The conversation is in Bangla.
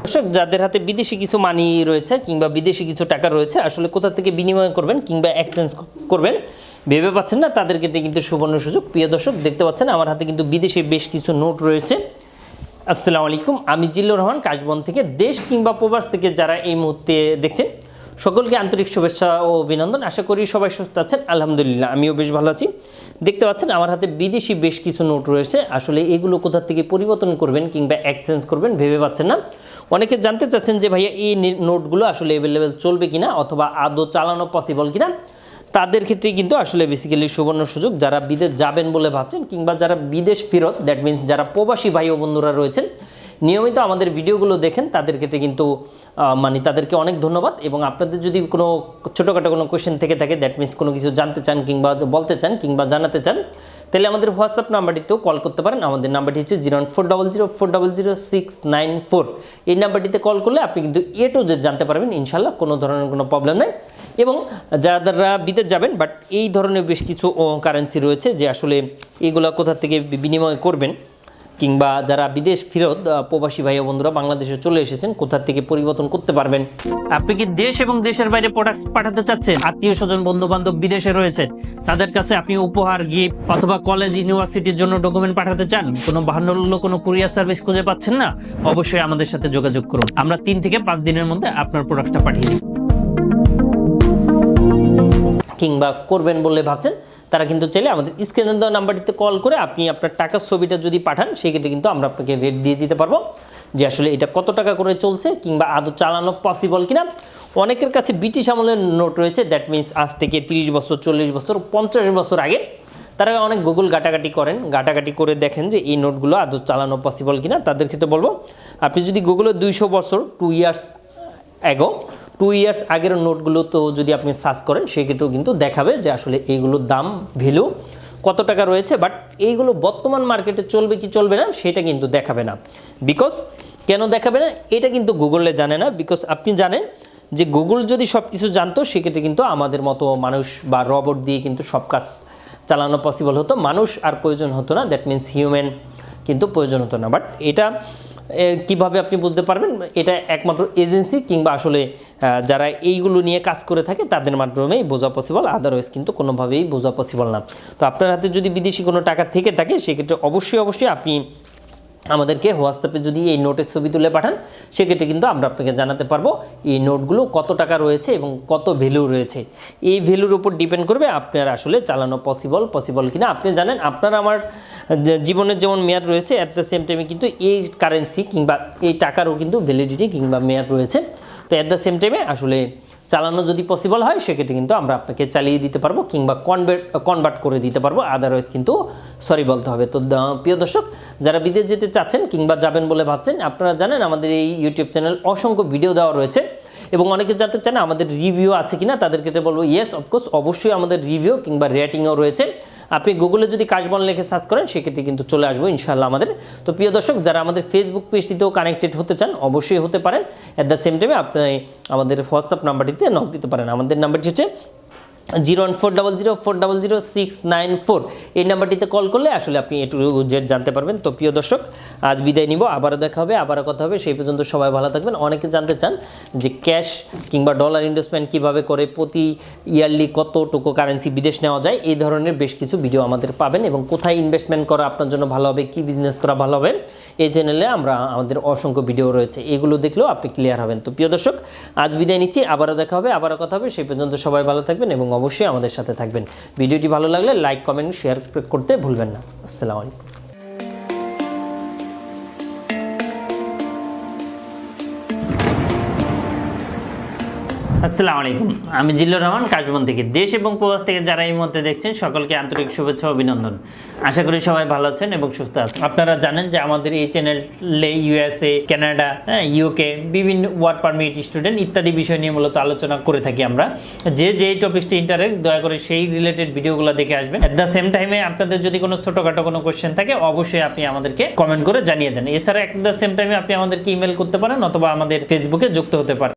দর্শক, যাদের হাতে বিদেশি কিছু মানি রয়েছে কিংবা বিদেশি কিছু টাকা রয়েছে, আসলে কোথা থেকে বিনিময় করবেন কিংবা এক্সচেঞ্জ করবেন ভেবে পাচ্ছেন না, তাদেরকে এটা কিন্তু সুবর্ণ সুযোগ। প্রিয় দর্শক, দেখতে পাচ্ছেন আমার হাতে কিন্তু বিদেশি বেশ কিছু নোট রয়েছে। আসসালামু আলাইকুম, আমি জিল্লুর রহমান কাশবন থেকে। দেশ কিংবা প্রবাস থেকে যারা এই মুহূর্তে দেখছেন, সকলকে আন্তরিক শুভেচ্ছা ও অভিনন্দন। আশা করি সবাই সুস্থ আছেন। আলহামদুলিল্লাহ, আমিও বেশ ভালো আছি। দেখতে পাচ্ছেন আমার হাতে বিদেশি বেশ কিছু নোট রয়েছে। আসলে এগুলো কোথা থেকে পরিবর্তন করবেন কিংবা এক্সচেঞ্জ করবেন ভেবে পাচ্ছেন না। অনেকে জানতে চাচ্ছেন যে ভাইয়া এই নোটগুলো আসলে অ্যাভেলেবেল চলবে কিনা অথবা আদৌ চালানো পসিবল কিনা। তাদের ক্ষেত্রে কিন্তু আসলে বেসিক্যালি সুবর্ণ সুযোগ। যারা বিদেশ যাবেন বলে ভাবছেন কিংবা যারা বিদেশ ফেরত, দ্যাট মিনস যারা প্রবাসী ভাই ও বন্ধুরা রয়েছেন, নিয়মিত আমাদের ভিডিওগুলো দেখেন, তাদের ক্ষেত্রে কিন্তু তাদেরকে অনেক ধন্যবাদ। এবং আপনাদের যদি কোনো ছোটোখাটো কোনো কোয়েশ্চেন থেকে থাকে, দ্যাট মিনস কোনো কিছু জানতে চান কিংবা বলতে চান কিংবা জানাতে চান, তাহলে আমাদের হোয়াটসঅ্যাপ নাম্বারটিতেও কল করতে পারেন। আমাদের নাম্বারটি হচ্ছে 01400400694। এই নাম্বারটিতে কল করলে আপনি কিন্তু এ টু জেড জানতে পারবেন ইনশাল্লাহ, কোনো ধরনের কোনো প্রবলেম নেই। এবং যারা বিদেশ যাবেন বাট এই ধরনের বেশ কিছু কারেন্সি রয়েছে যে আসলে এগুলো কোথা থেকে বিনিময় করবেন, কিংবা যারা বিদেশ ফেরত প্রবাসী ভাই ও বন্ধুরা বাংলাদেশে চলে এসেছেন, কোথা থেকে পরিবর্তন করতে পারবেন। আপনি কি দেশ এবং দেশের বাইরে প্রোডাক্ট পাঠাতে চাচ্ছেন? আত্মীয় স্বজন বন্ধু বান্ধব বিদেশে রয়েছে, তাদের কাছে আপনি উপহার, গিফট অথবা কলেজ ইউনিভার্সিটির জন্য ডকুমেন্ট পাঠাতে চান, কোনো বাহান্ন কোনো কুরিয়ার সার্ভিস খুঁজে পাচ্ছেন না, অবশ্যই আমাদের সাথে যোগাযোগ করুন। আমরা 3 থেকে 5 দিনের মধ্যে আপনার প্রোডাক্টটা পাঠিয়ে দিই। কিংবা করবেন বলে ভাবছেন, তারা কিন্তু চাইলে আমাদের স্ক্রিনে দেওয়া নাম্বারটিতে কল করে আপনি আপনার টাকার ছবিটা যদি পাঠান, সেক্ষেত্রে কিন্তু আমরা আপনাকে রেট দিয়ে দিতে পারবো যে আসলে এটা কত টাকা করে চলছে কিংবা আদৌ চালানো পসিবল কিনা। অনেকের কাছে ব্রিটিশ আমলের নোট রয়েছে, দ্যাট মিনস আজ থেকে 30 বছর, 40 বছর, 50 বছর আগে। তারা অনেক গুগল ঘাটাঘাটি করে দেখেন যে এই নোটগুলো আদৌ চালানো পসিবল কিনা। তাদের ক্ষেত্রে বলবো, আপনি যদি গুগলে 200 বছর 2 ইয়ার্স অ্যাগো 2 ইয়ার্স আগের নোটগুলো তো যদি আপনি সার্চ করেন, সেক্ষেত্রেও কিন্তু দেখাবে যে আসলে এইগুলোর দাম ভ্যালু কত টাকা রয়েছে। বাট এইগুলো বর্তমান মার্কেটে চলবে কি চলবে না সেটা কিন্তু দেখাবে না। বিকজ কেন দেখাবে না এটা কিন্তু গুগলে জানে না। বিকজ আপনি জানেন যে গুগল যদি সব কিছু জানতো, সেক্ষেত্রে কিন্তু আমাদের মতো মানুষ বা রবট দিয়ে কিন্তু সব কাজ চালানো পসিবল হতো, মানুষ আর প্রয়োজন হতো না, দ্যাট মিনস হিউম্যান কিন্তু প্রয়োজন হতো না। বাট এটা কিভাবে আপনি বুঝতে পারবেন? এটা একমাত্র এজেন্সি কিংবা আসলে যারা এইগুলো নিয়ে কাজ করে থাকে তাদের মাধ্যমেই বোঝা পসিবল, আদারওয়াইজ কিন্তু কোনোভাবেই বোঝা পসিবল না। তো আপনার হাতে যদি বিদেশি কোনো টাকা থেকে থাকে, সেক্ষেত্রে অবশ্যই আপনি আমাদেরকে হোয়াটসঅ্যাপে যদি এই নোটের ছবি তুলে পাঠান, সেক্ষেত্রে কিন্তু আমরা আপনাকে জানাতে পারবো এই নোটগুলো কত টাকা রয়েছে এবং কত ভ্যালু রয়েছে। এই ভ্যালুর উপর ডিপেন্ড করবে আপনার আসলে চালানো পসিবল কিনা। আপনি জানেন আপনার আমার জীবনের যেমন মেয়াদ রয়েছে, অ্যাট দ্য সেম টাইমে কিন্তু এই কারেন্সি কিংবা এই টাকারও কিন্তু ভ্যালিডিটি কিংবা মেয়াদ রয়েছে। তো অ্যাট দ্য সেম টাইমে আসলে চালানো যদি পসিবল হয়, সেক্ষেত্রে কিন্তু আমরা আপনাকে চালিয়ে দিতে পারবো কিংবা কনভার্ট করে দিতে পারবো, আদারওয়াইজ কিন্তু সরি বলতে হবে। তো প্রিয় দর্শক, যারা বিদেশ যেতে চাচ্ছেন কিংবা যাবেন বলে ভাবছেন, আপনারা জানেন আমাদের এই ইউটিউব চ্যানেল অসংখ্য ভিডিও দেওয়া রয়েছে এবং অনেকে জানতে চান আমাদের রিভিউ আছে কিনা। তাদের ক্ষেত্রে বলবো ইয়েস, অফকোর্স, অবশ্যই আমাদের রিভিউ কিংবা রেটিংও রয়েছে। আপনি গুগলে যদি কাশবন লিখে সার্চ করেন, সেক্ষেত্রে কিন্তু চলে আসবো ইনশাআল্লাহ আমাদের। তো প্রিয় দর্শক, যারা আমাদের ফেসবুক পেজটিতেও কানেক্টেড হতে চান, অবশ্যই হতে পারেন। অ্যাট দ্য সেম টাইমে আপনি আমাদের হোয়াটসঅ্যাপ নাম্বারটিতে নক দিতে পারেন। আমাদের নাম্বারটি হচ্ছে 01400400694। এই নাম্বারটিতে কল করলে আসলে আপনি এ টু জেড জানতে পারবেন। তো প্রিয় দর্শক, আজ বিদায় নিব, আবারও দেখা হবে, আবারও কথা হবে। সেই পর্যন্ত সবাই ভালো থাকবেন। অনেকে জানতে চান যে ক্যাশ কিংবা ডলার ইনভেস্টমেন্ট কীভাবে করে, প্রতি ইয়ারলি কতটুকু কারেন্সি বিদেশ নেওয়া যায়, এই ধরনের বেশ কিছু ভিডিও আমাদের পাবেন। এবং কোথায় ইনভেস্টমেন্ট করা আপনার জন্য ভালো হবে, কী বিজনেস করা ভালো হবে, এই চ্যানেলে আমাদের অসংখ্য ভিডিও রয়েছে, এগুলো দেখলেও আপনি ক্লিয়ার হবেন। তো প্রিয় দর্শক, আজ বিদায় নিচ্ছি, আবারও দেখা হবে, আবারও কথা হবে। সেই পর্যন্ত সবাই ভালো থাকবেন এবং অবশ্যই আমাদের সাথে থাকবেন। ভিডিওটি ভালো লাগলে লাইক, কমেন্ট, শেয়ার করতে ভুলবেন না। আসসালামু আলাইকুম। আসসালামু আলাইকুম, আমি জিল্লুর রহমান কাশবন থেকে। দেশ এবং প্রবাস থেকে যারা এই মুহূর্তে দেখছেন, সকলকে আন্তরিক শুভেচ্ছা ও অভিনন্দন। আশা করি সবাই ভালো আছেন এবং সুস্থ আছেন। আপনারা জানেন যে আমাদের এই চ্যানেলে USA, কানাডা, UK, বিভিন্ন ওয়ার্ক পারমিট, স্টুডেন্ট ইত্যাদি বিষয় নিয়ে মূলত আলোচনা করে থাকি আমরা। যে টপিকসটি ইন্টারেস্ট, দয়া করে সেই রিলেটেড ভিডিওগুলো দেখে আসবেন। অ্যাট দ্য সেম টাইমে আপনাদের যদি কোনো ছোটোখাটো কোনো কোয়েশ্চেন থাকে, অবশ্যই আপনি আমাদেরকে কমেন্ট করে জানিয়ে দেন। এছাড়া অ্যাট দ্য সেম টাইমে আপনি আমাদেরকে ইমেল করতে পারেন অথবা আমাদের ফেসবুকে যুক্ত হতে পারেন।